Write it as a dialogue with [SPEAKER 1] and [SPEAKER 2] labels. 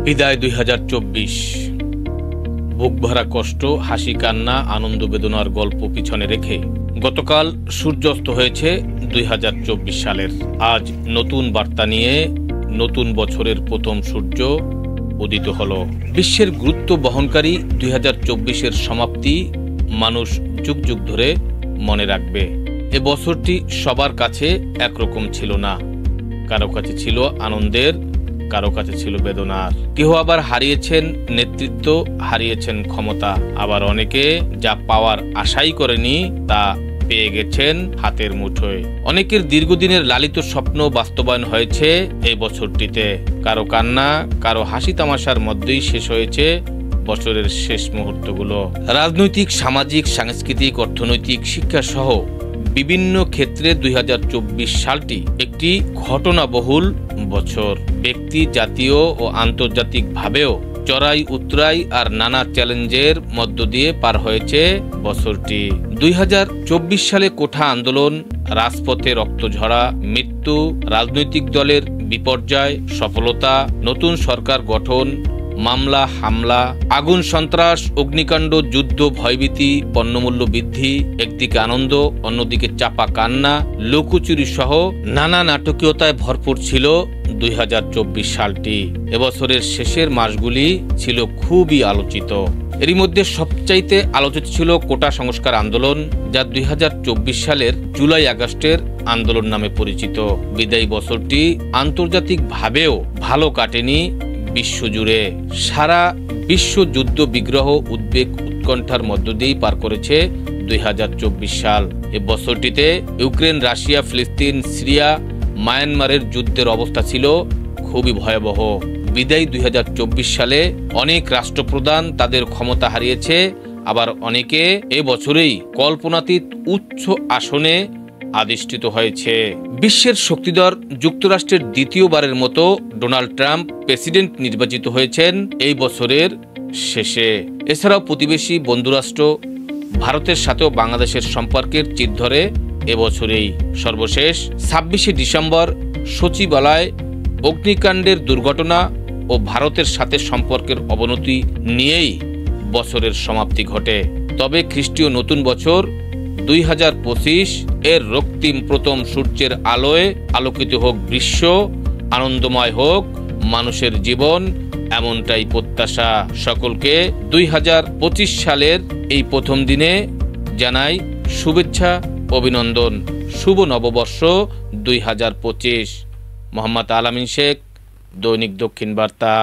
[SPEAKER 1] বিদায় ২০২৪। বুক ভরা কষ্ট, হাসি কান্না, আনন্দ বেদনার গল্প পিছনে রেখে গতকাল সূর্যাস্ত হয়েছে ২০২৪ সালের। আজ নতুন বার্তা নিয়ে নতুন বছরের প্রথম সূর্য উদিত হল। বিশ্বের গুরুত্ব বহনকারী ২০২৪-এর সমাপ্তি মানুষ যুগ যুগ ধরে মনে রাখবে। এ বছরটি সবার কাছে একরকম ছিল না। কারো কাছে ছিল আনন্দের, কারো কাছে ছিল বেদনার। কেউ আবার হারিয়েছেন নেতৃত্ব, হারিয়েছেন ক্ষমতা, আবার অনেকে যা পাওয়ার আশাই করেনি তা পেয়ে গেছেন হাতের মুঠোয়। অনেকের দীর্ঘদিনের লালিত স্বপ্ন বাস্তবায়ন হয়েছে এই বছরটিতে। কারো কান্না, কারো হাসি তামাশার মধ্যেই শেষ হয়েছে বছরের শেষ মুহূর্তগুলো। রাজনৈতিক, সামাজিক, সাংস্কৃতিক, অর্থনৈতিক, শিক্ষা সহ বিভিন্ন ক্ষেত্রে ২০২৪ সালটি একটি ঘটনাবহুল বছর। ব্যক্তি, জাতীয় ও আন্তর্জাতিক ভাবেও চড়াই উতরাই আর নানা চ্যালেঞ্জের মধ্য দিয়ে পার হয়েছে বছরটি। ২০২৪ সালে কোঠা আন্দোলন, রাজপথে রক্তঝরা, মৃত্যু, রাজনৈতিক দলের বিপর্যয়, সফলতা, নতুন সরকার গঠন, মামলা হামলা, আগুন সন্ত্রাস, অগ্নিকাণ্ড, যুদ্ধ, ভয়ভীতি, পণ্যমূল্য বৃদ্ধি, একদিকে আনন্দ, অন্যদিকে চাপা কান্না, লুকোচুরি সহ নানা নাটকীয়তায় ভরপুর ছিল ২০২৪ সালটি। এবছরের শেষের মাসগুলি ছিল খুবই আলোচিত। এরই মধ্যে সবচাইতে আলোচিত ছিল কোটা সংস্কার আন্দোলন, যা ২০২৪ সালের জুলাই আগস্টের আন্দোলন নামে পরিচিত। বিদায়ী বছরটি আন্তর্জাতিক ভাবেও ভালো কাটেনি। বিশ্বজুড়ে সারা বিশ্ব যুদ্ধ বিগ্রহ, উদ্বেগ, উৎকণ্ঠার মধ্য দিয়েই পার করেছে ২০২৪ সাল। এ বছরটিতে ইউক্রেন, রাশিয়া, ফিলিস্তিন, সিরিয়া, মায়ানমারের যুদ্ধের অবস্থা ছিল খুবই ভয়াবহ। বিদায়ী ২০২৪ সালে অনেক রাষ্ট্রপ্রধান তাদের ক্ষমতা হারিয়েছে, আবার অনেকে এ বছরেই কল্পনাতীত উচ্চ আসনে আধিষ্ঠিত হয়েছে। বিশ্বের শক্তিধর যুক্তরাষ্ট্রের দ্বিতীয়বারের মতো ডোনাল্ড ট্রাম্প প্রেসিডেন্ট নির্বাচিত হয়েছেন এই বছরের শেষে। এছাড়াও প্রতিবেশী বন্ধুরাষ্ট্র ভারতের সাথেও বাংলাদেশের সম্পর্কের চির ধরে এবছরেই। সর্বশেষ ২৬শে ডিসেম্বর সচিবালয় অগ্নিকাণ্ডের দুর্ঘটনা ও ভারতের সাথে সম্পর্কের অবনতি নিয়েই বছরের সমাপ্তি ঘটে। তবে খ্রিস্টীয় নতুন বছর ২০২৫ এর রক্তিম প্রথম সূর্যের আলোয় আলোকিত হোক বিশ্ব, আনন্দময় হোক মানুষের জীবন, এমনটাই প্রত্যাশা সকলকে। ২০২৫ সালের এই প্রথম দিনে জানাই শুভেচ্ছা, অভিনন্দন। শুভ নববর্ষ ২০২৫। মোহাম্মদ আল আমিন শেখ, দৈনিক দক্ষিণ বার্তা।